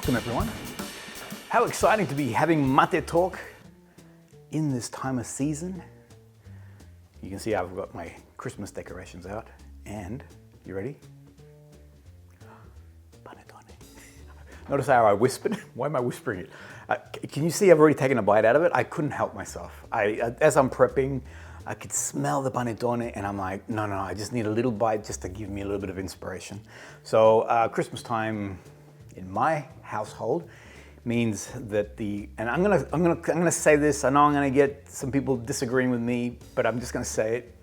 Welcome everyone. How exciting to be having mate talk in this time of season. You can see I've got my Christmas decorations out and, you ready? Panettone. Notice how I whispered? Why am I whispering it? Can you see I've already taken a bite out of it? I couldn't help myself. As I'm prepping, I could smell the panettone and I'm like, no, I just need a little bite just to give me a little bit of inspiration. So Christmas time in my household means that and I'm gonna say this, I know I'm gonna get some people disagreeing with me, but I'm just gonna say it.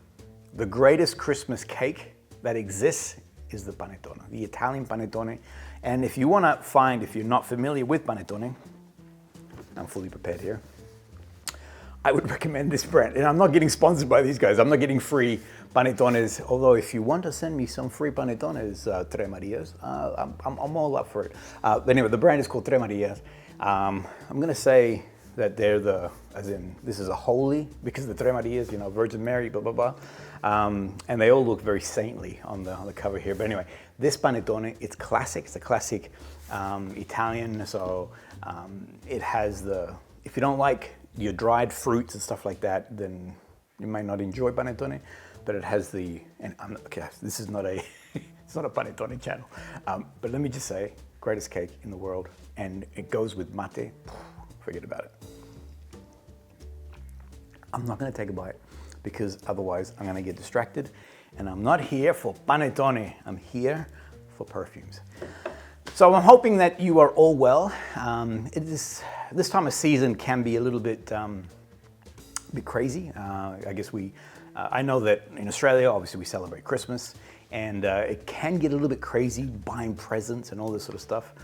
The greatest Christmas cake that exists is the panettone, the Italian panettone. And if you wanna find, if you're not familiar with panettone, I'm fully prepared here, I would recommend this brand. And I'm not getting sponsored by these guys. I'm not getting free panettones. Although if you want to send me some free panettones, Tre Marias, I'm all up for it. But anyway, the brand is called Tre Marias. I'm gonna say that they're as in, this is a holy, because the Tre Marias, you know, Virgin Mary, blah, blah, blah. And they all look very saintly on the cover here. But anyway, this panettone, it's classic. It's a classic Italian. So it has if you don't like your dried fruits and stuff like that, then you might not enjoy panettone, but it has okay, this is not it's not a panettone channel, but let me just say, greatest cake in the world, and it goes with mate, forget about it. I'm not gonna take a bite because otherwise I'm gonna get distracted, and I'm not here for panettone, I'm here for perfumes. So I'm hoping that you are all well. This time of season can be a little bit crazy. I guess I know that in Australia, obviously we celebrate Christmas, and it can get a little bit crazy buying presents and all this sort of stuff.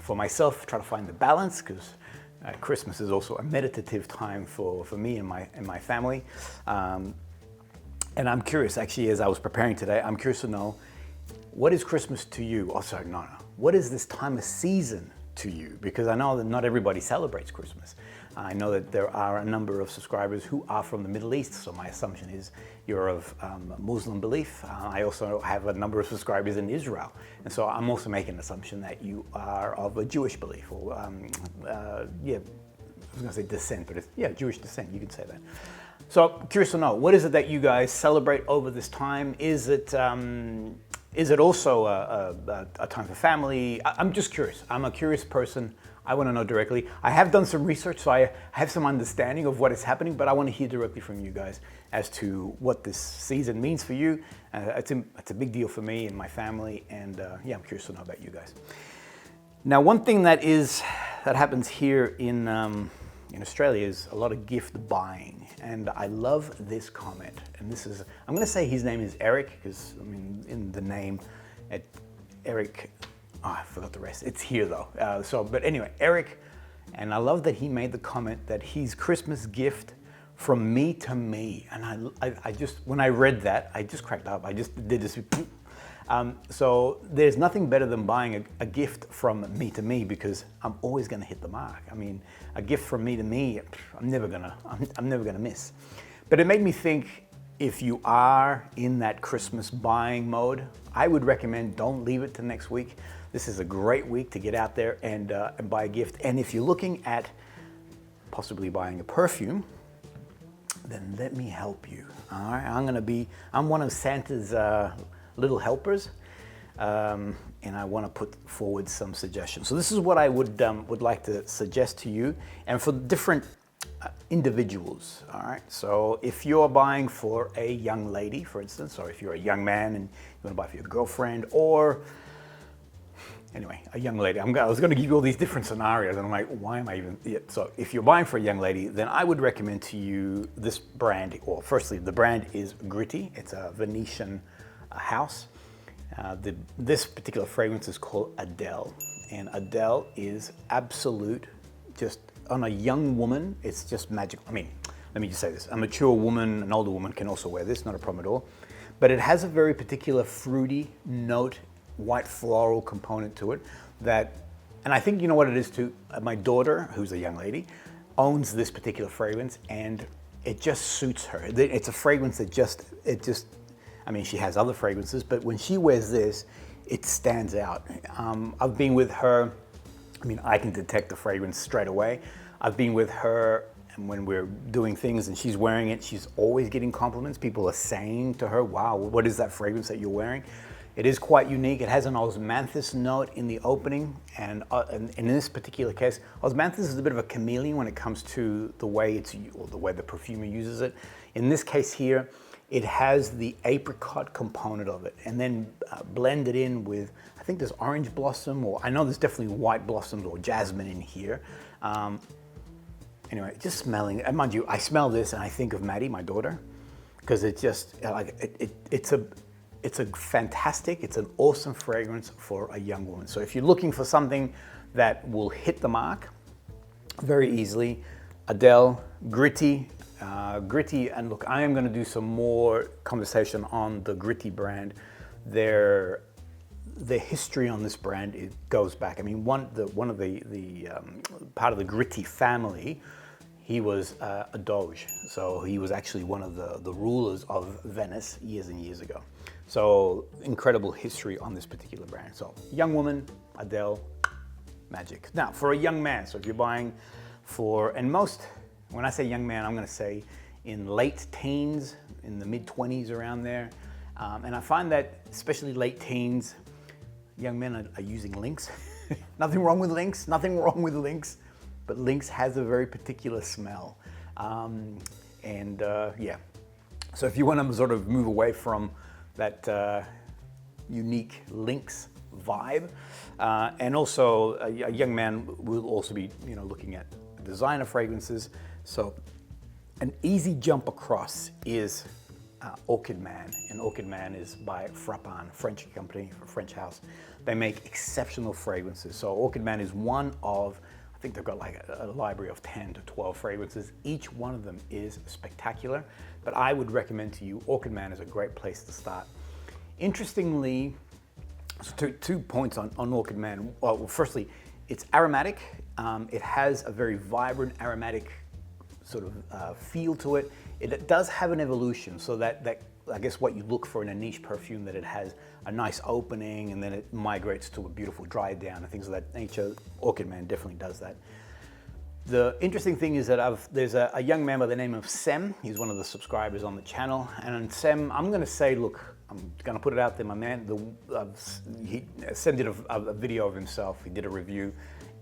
For myself, try to find the balance, because Christmas is also a meditative time for me and my family. And I'm curious, actually, as I was preparing today, I'm curious to know, what is Christmas to you? Oh, sorry, no. What is this time of season to you? Because I know that not everybody celebrates Christmas. I know that there are a number of subscribers who are from the Middle East, so my assumption is you're of Muslim belief. I also have a number of subscribers in Israel, and so I'm also making an assumption that you are of a Jewish belief, or yeah, I was gonna say descent, but Jewish descent, you can say that. So I'm curious to know, what is it that you guys celebrate over this time? Is it also a time for family? I'm just curious. I'm a curious person. I want to know directly. I have done some research, so I have some understanding of what is happening, but I want to hear directly from you guys as to what this season means for you. It's a big deal for me and my family, and yeah, I'm curious to know about you guys. Now, one thing that happens here in Australia is a lot of gift buying, and I love this comment. And I'm going to say his name is Eric, because I mean, in the name, Eric. Oh, I forgot the rest. It's here though. But anyway, Eric, and I love that he made the comment that his Christmas gift from me to me, and I just, when I read that, I just cracked up. I just did this. So there's nothing better than buying a gift from me to me, because I'm always going to hit the mark. I mean, a gift from me to me, I'm never gonna miss. But it made me think, if you are in that Christmas buying mode, I would recommend don't leave it to next week. This is a great week to get out there and buy a gift. And if you're looking at possibly buying a perfume, then let me help you. All right, I'm one of Santa's little helpers, and I want to put forward some suggestions. So this is what I would like to suggest to you, and for different individuals. All right, so if you're buying for a young lady, for instance, or if you're a young man and you want to buy for your girlfriend, or anyway, a young lady. I was going to give you all these different scenarios, and I'm like, why am I even? Yeah. So if you're buying for a young lady, then I would recommend to you this brand. Well, firstly, the brand is GRITTI. It's a Venetian house. This particular fragrance is called ADELE, and ADELE is absolute, just on a young woman, it's just magical. I mean, let me just say this, a mature woman, an older woman can also wear this, not a problem at all, but it has a very particular fruity note, white floral component to it and I think you know what it is too. My daughter, who's a young lady, owns this particular fragrance, and it just suits her. It's a fragrance that I mean, she has other fragrances, but when she wears this, it stands out. I've been with her, I mean, I can detect the fragrance straight away. I've been with her, and when we're doing things and she's wearing it, she's always getting compliments. People are saying to her, wow, what is that fragrance that you're wearing? It is quite unique. It has an osmanthus note in the opening, and in this particular case, osmanthus is a bit of a chameleon when it comes to the way the perfumer uses it. In this case here, it has the apricot component of it, and then blended in with, I think there's orange blossom, or I know there's definitely white blossoms or jasmine in here. Anyway, just smelling, and mind you, I smell this and I think of Maddie, my daughter, because it's just like it's a fantastic, it's an awesome fragrance for a young woman. So if you're looking for something that will hit the mark very easily, Adele, Gritti, and look, I am going to do some more conversation on the Gritti brand. The history on this brand, it goes back. I mean, one of the part of the Gritti family, he was a doge. So he was actually one of the rulers of Venice years and years ago. So incredible history on this particular brand. So young woman, Adele, magic. Now for a young man, so if you're buying for, and most, when I say young man, I'm gonna say in late teens, in the mid-20s, around there. And I find that especially late teens, young men are using Lynx. Nothing wrong with Lynx, but Lynx has a very particular smell. Yeah, so if you want to sort of move away from that unique Lynx vibe, and also a young man will also be, you know, looking at designer fragrances. So an easy jump across is Orchid Man, and Orchid Man is by FRAPIN, French company, French house. They make exceptional fragrances. So Orchid Man is one of, I think they've got like a library of 10 to 12 fragrances. Each one of them is spectacular, but I would recommend to you, Orchid Man is a great place to start. Interestingly, so two points on Orchid Man. Well, firstly, it's aromatic. It has a very vibrant aromatic sort of feel to it. It does have an evolution, so that I guess what you look for in a niche perfume, that it has a nice opening and then it migrates to a beautiful dry down and things of that nature. Orchid Man definitely does that. The interesting thing is that there's a young man by the name of Sem. He's one of the subscribers on the channel, and Sem, I'm gonna say, look, I'm gonna put it out there, my man. Sem did a video of himself. He did a review,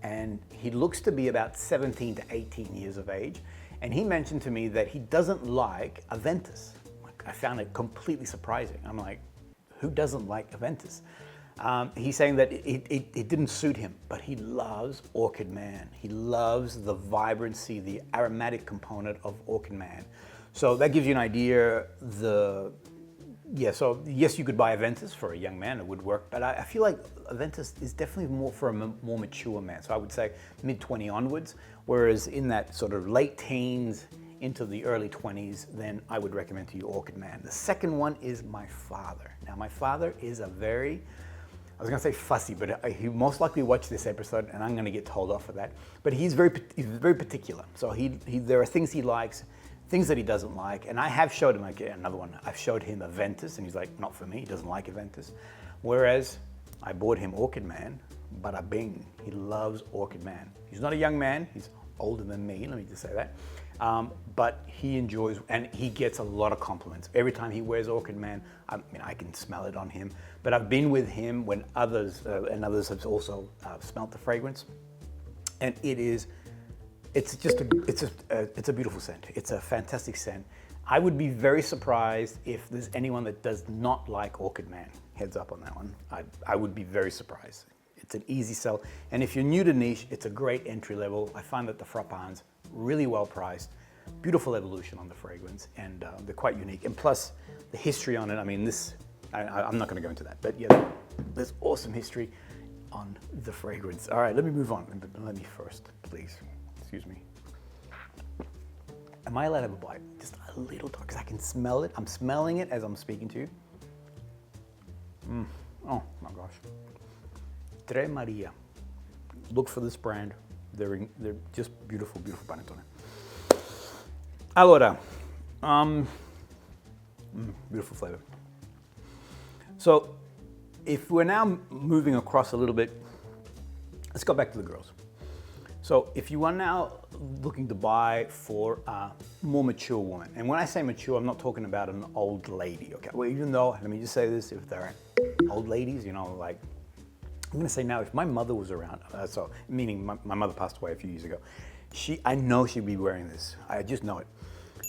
and he looks to be about 17 to 18 years of age. And he mentioned to me that he doesn't like Aventus. I found it completely surprising. I'm like, who doesn't like Aventus? He's saying that it didn't suit him, but he loves Orchid Man. He loves the vibrancy, the aromatic component of Orchid Man. So that gives you an idea. So yes, you could buy Aventus for a young man, it would work, but I feel like Aventus is definitely more for a more mature man. So I would say mid-20 onwards, whereas in that sort of late teens into the early 20s, then I would recommend to you Orchid Man. The second one is my father. Now my father is a very, I was gonna say fussy, but he most likely watched this episode and I'm gonna get told off for that. But he's very particular. So there are things he likes, things that he doesn't like, and I have showed him, like another one, I've showed him Aventus and he's like, not for me, he doesn't like Aventus. Whereas I bought him Orchid Man, bada bing, he loves Orchid Man. He's not a young man, he's older than me, let me just say that. But he enjoys, and he gets a lot of compliments. Every time he wears Orchid Man, I mean, I can smell it on him, but I've been with him when others have also smelt the fragrance, and it's a beautiful scent. It's a fantastic scent. I would be very surprised if there's anyone that does not like Orchid Man. Heads up on that one. I would be very surprised. It's an easy sell. And if you're new to niche, it's a great entry level. I find that the FRAPINs, really well priced, beautiful evolution on the fragrance, and they're quite unique. And plus the history on it, I mean, I'm not gonna go into that, but yeah, there's awesome history on the fragrance. All right, let me move on. Let me first, please. Excuse me. Am I allowed to have a bite? Just a little talk, because I can smell it. I'm smelling it as I'm speaking to you. Oh my gosh. Tre Maria. Look for this brand. They're just beautiful, beautiful panettone. Allora, beautiful flavor. So if we're now moving across a little bit, let's go back to the girls. So if you are now looking to buy for a more mature woman, and when I say mature, I'm not talking about an old lady, okay? Well, even though, let me just say this, if there are old ladies, you know, like, I'm gonna say now, if my mother was around, so meaning my mother passed away a few years ago, I know she'd be wearing this. I just know it.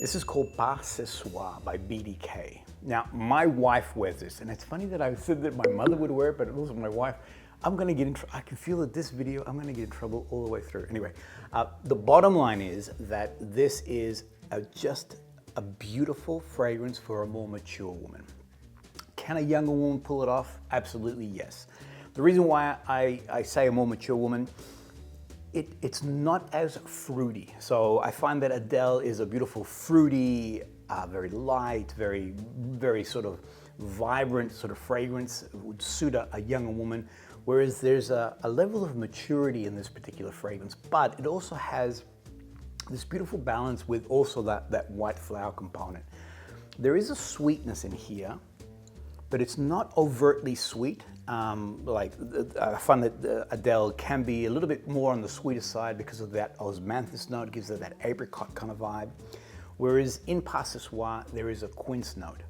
This is called Pas Ce Soir by BDK. Now, my wife wears this, and it's funny that I said that my mother would wear it, but also my wife. I'm gonna get in trouble. I can feel that this video, I'm gonna get in trouble all the way through. Anyway, the bottom line is that this is just a beautiful fragrance for a more mature woman. Can a younger woman pull it off? Absolutely yes. The reason why I say a more mature woman, it's not as fruity. So I find that Adele is a beautiful fruity, very light, very sort of vibrant sort of fragrance. It would suit a younger woman. Whereas there's a level of maturity in this particular fragrance, but it also has this beautiful balance with also that white flower component. There is a sweetness in here, but it's not overtly sweet. Like I find that Adele can be a little bit more on the sweeter side because of that osmanthus note, gives it that apricot kind of vibe. Whereas in Pas Ce Soir, there is a quince note.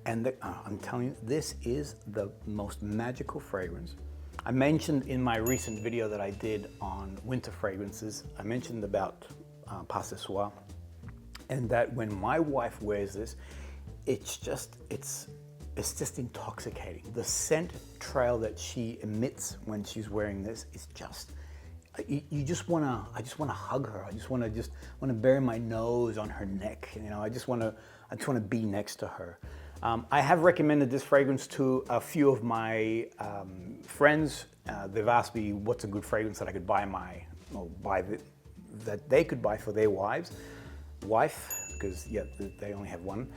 And I'm telling you, this is the most magical fragrance. I mentioned in my recent video that I did on winter fragrances, I mentioned about Pas Ce Soir, and that when my wife wears this, it's just intoxicating. The scent trail that she emits when she's wearing this is just, I just wanna hug her. I just wanna bury my nose on her neck. You know, I just wanna be next to her. I have recommended this fragrance to a few of my friends. They've asked me what's a good fragrance that I could that they could buy for their wife, because yeah, they only have one.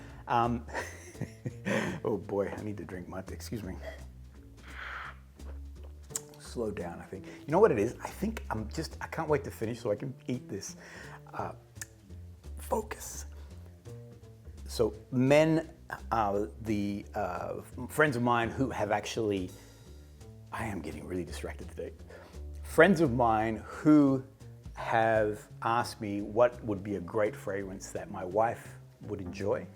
Oh boy, I need to drink my, excuse me. Slow down, I think. You know what it is? I think I can't wait to finish so I can eat this. Focus. So men, the friends of mine who have actually, I am getting really distracted today. Friends of mine who have asked me what would be a great fragrance that my wife would enjoy.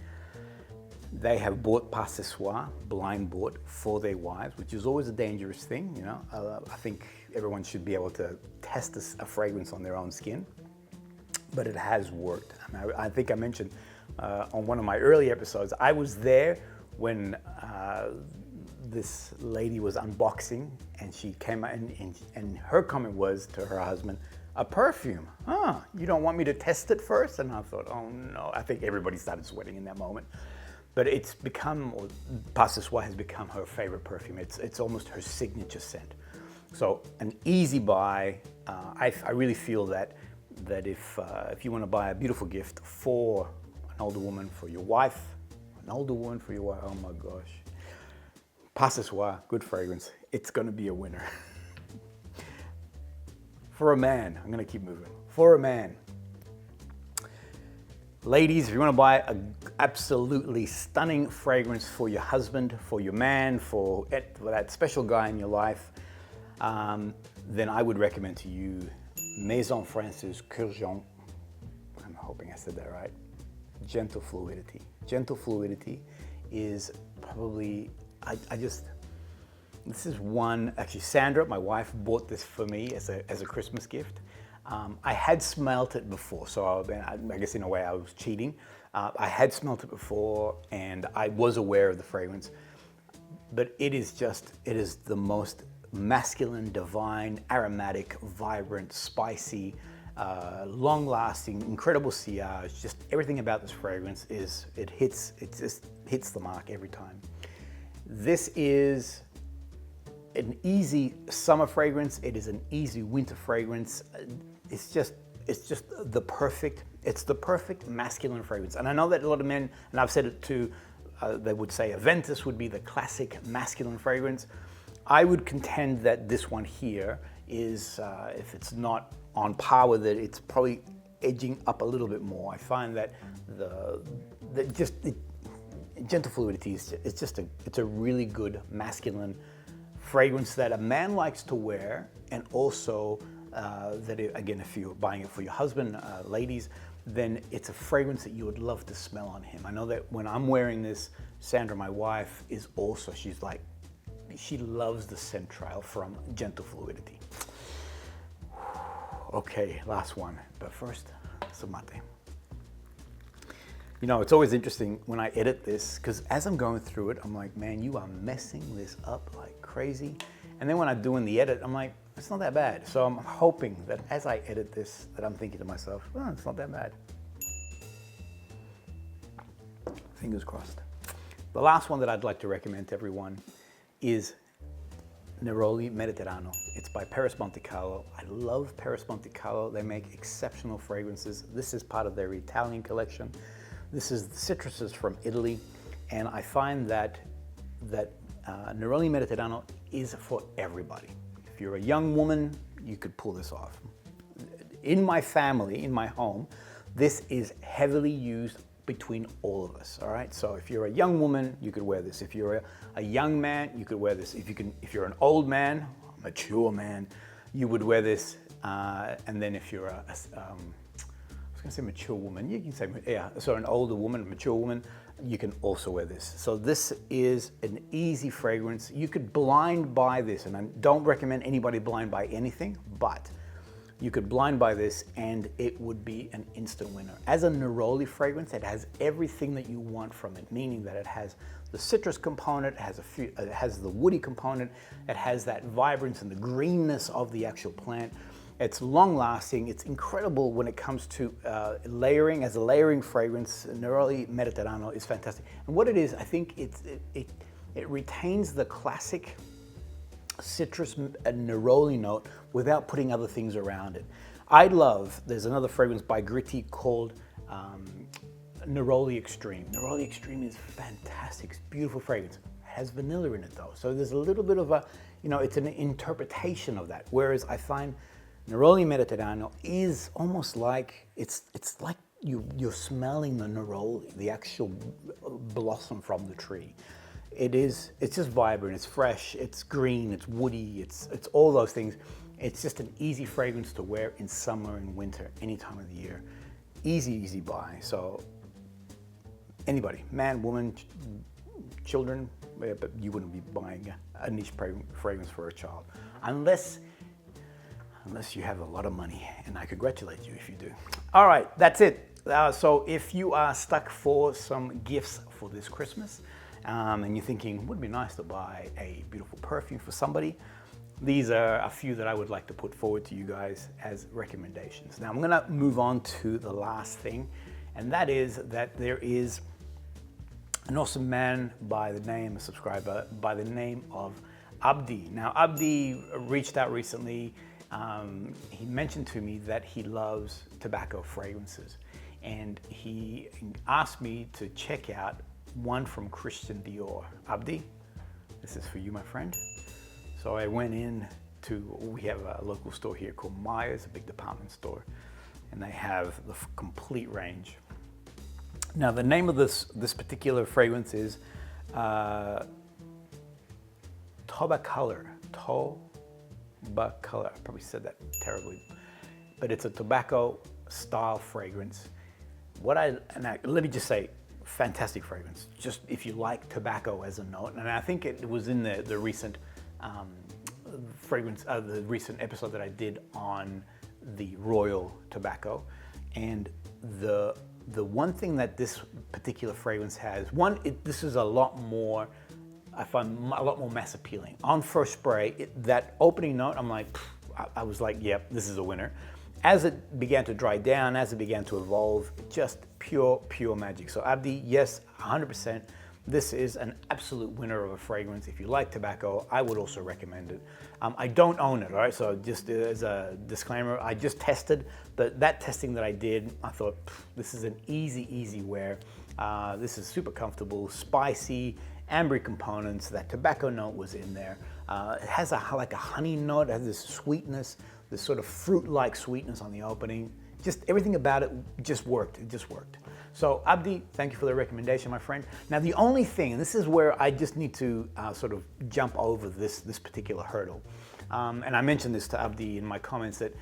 They have bought Pas Ce Soir, blind bought for their wives, which is always a dangerous thing, you know. I think everyone should be able to test a fragrance on their own skin, but it has worked. I think I mentioned on one of my early episodes, I was there when this lady was unboxing, and she came out and her comment was to her husband, "A perfume? Huh, you don't want me to test it first?" And I thought, oh no, I think everybody started sweating in that moment. But it's become, or Pas Ce Soir has become her favorite perfume. It's almost her signature scent. So an easy buy. I really feel that if you want to buy a beautiful gift for an older woman, for your wife, oh my gosh. Pas Ce Soir, good fragrance. It's gonna be a winner. For a man, I'm gonna keep moving. For a man, ladies, if you want to buy an absolutely stunning fragrance for your husband, for your man, for that special guy in your life, then I would recommend to you Maison France's Curgeon. I'm hoping I said that right. Gentle Fluidity. Gentle Fluidity is probably, this is one, actually Sandra, my wife, bought this for me as a Christmas gift. I had smelt it before, so I guess in a way I was cheating. I had smelt it before and I was aware of the fragrance, but it is the most masculine, divine, aromatic, vibrant, spicy, long-lasting, incredible sillage. Just everything about this fragrance it just hits the mark every time. This is an easy summer fragrance. It is an easy winter fragrance. It's just the perfect masculine fragrance. And I know that a lot of men, and I've said it too, they would say Aventus would be the classic masculine fragrance. I would contend that this one here is, if it's not on par with it, it's probably edging up a little bit more. I find that Gentle Fluidity is it's a really good masculine fragrance that a man likes to wear, and also again, if you're buying it for your husband, ladies, then it's a fragrance that you would love to smell on him. I know that when I'm wearing this, Sandra, my wife, is also, she loves the scent trail from Gentle Fluidity. Okay, last one, but first, some mate. You know, it's always interesting when I edit this, because as I'm going through it, I'm like, man, you are messing this up like crazy. And then when I'm doing the edit, I'm like, it's not that bad. So I'm hoping that as I edit this, that I'm thinking to myself, well, it's not that bad. Fingers crossed. The last one that I'd like to recommend to everyone is Neroli Mediterraneo. It's by PERRIS Monte Carlo. I love PERRIS Monte Carlo. They make exceptional fragrances. This is part of their Italian collection. This is the citruses from Italy, and I find that Neroli Mediterraneo is for everybody. If you're a young woman, you could pull this off. In my family, in my home, this is heavily used between all of us, all right? So if you're a young woman, you could wear this. If you're a young man, you could wear this. If you're an old man, mature man, you would wear this. And then if you're I was gonna say mature woman, you can say, yeah, so an older woman, mature woman, you can also wear this. So this is an easy fragrance. You could blind buy this, and I don't recommend anybody blind buy anything, but you could blind buy this and it would be an instant winner. As a Neroli fragrance, it has everything that you want from it, meaning that it has the citrus component, it has the woody component, it has that vibrance and the greenness of the actual plant. It's long lasting, it's incredible when it comes to layering. As a layering fragrance, Neroli Mediterraneo is fantastic. And what it is, I think it retains the classic citrus and neroli note without putting other things around it. There's another fragrance by Gritti called Neroli Extreme. Neroli Extreme is fantastic, it's a beautiful fragrance. It has vanilla in it though, so there's a little bit of a, it's an interpretation of that. Whereas I find Neroli Mediterraneo is almost like, it's like you're smelling the neroli, the actual blossom from the tree. It's just vibrant, it's fresh, it's green, it's woody, it's all those things. It's just an easy fragrance to wear in summer and winter, any time of the year. Easy buy. So anybody, man, woman, children, but you wouldn't be buying a niche fragrance for a child unless you have a lot of money, and I congratulate you if you do. All right, that's it. So if you are stuck for some gifts for this Christmas, and you're thinking, would it be nice to buy a beautiful perfume for somebody? These are a few that I would like to put forward to you guys as recommendations. Now I'm gonna move on to the last thing, and that is that there is an awesome man by the name, a subscriber, by the name of Abdi. Now Abdi reached out recently. He mentioned to me that he loves tobacco fragrances, and he asked me to check out one from Christian Dior. Abdi, this is for you, my friend. So I went in we have a local store here called Myers, a big department store, and they have the complete range. Now the name of this particular fragrance is TOBACOLOR. TOBACOLOR. I probably said that terribly, but it's a tobacco style fragrance. Let me just say, fantastic fragrance. Just if you like tobacco as a note, and I think it was in the recent the recent episode that I did on the Royal tobacco, and the one thing that this particular fragrance has, this is a lot more, I find a lot more mass appealing. On first spray, that opening note, I'm like, I was like, yep, this is a winner. As it began to dry down, as it began to evolve, just pure magic. So Abdi, yes, 100%. This is an absolute winner of a fragrance. If you like tobacco, I would also recommend it. I don't own it, all right? So just as a disclaimer, I just tested, that testing that I did, I thought, this is an easy wear. This is super comfortable, spicy, ambery components. That tobacco note was in there. It has like a honey note, it has this sweetness, this sort of fruit-like sweetness on the opening. Just everything about it just worked. It just worked. So Abdi, thank you for the recommendation, my friend. Now the only thing, and this is where I just need to sort of jump over this particular hurdle, and I mentioned this to Abdi in my comments, that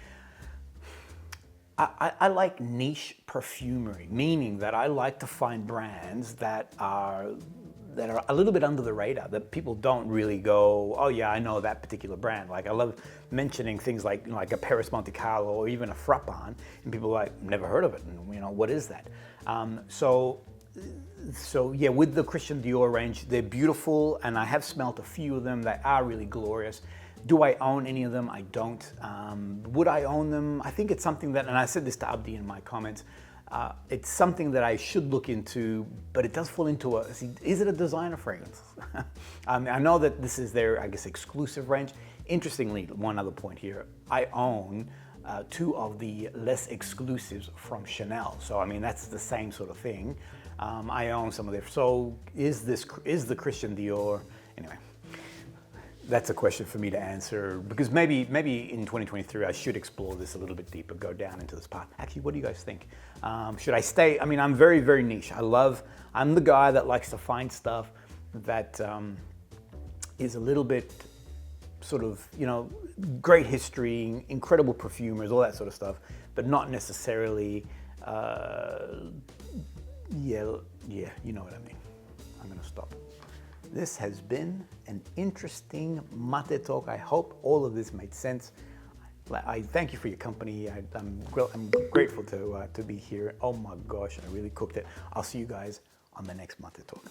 I like niche perfumery, meaning that I like to find brands that are a little bit under the radar, that people don't really go, oh yeah, I know that particular brand. Like I love mentioning things like a Paris Monte Carlo or even a FRAPIN, and people are like, never heard of it, and what is that? So yeah, with the Christian Dior range, they're beautiful, and I have smelt a few of them that are really glorious. Do I own any of them? I don't. Would I own them? I think it's something that, and I said this to Abdi in my comments, it's something that I should look into, but it does fall into is it a designer fragrance? I know that this is their, I guess, exclusive range. Interestingly, one other point here, I own 2 of the less exclusives from Chanel. So, I mean, that's the same sort of thing. I own some of their, so is the Christian Dior, anyway. That's a question for me to answer, because maybe in 2023 I should explore this a little bit deeper, go down into this path. Actually, what do you guys think? Should I stay? I mean, I'm very, very niche. I'm the guy that likes to find stuff that is a little bit sort of, great history, incredible perfumers, all that sort of stuff, but not necessarily, yeah, you know what I mean. I'm gonna stop. This has been an interesting mate talk. I hope all of this made sense. I thank you for your company. I'm grateful to be here. Oh my gosh, I really cooked it. I'll see you guys on the next mate talk.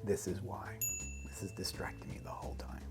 This is why. This is distracting me the whole time.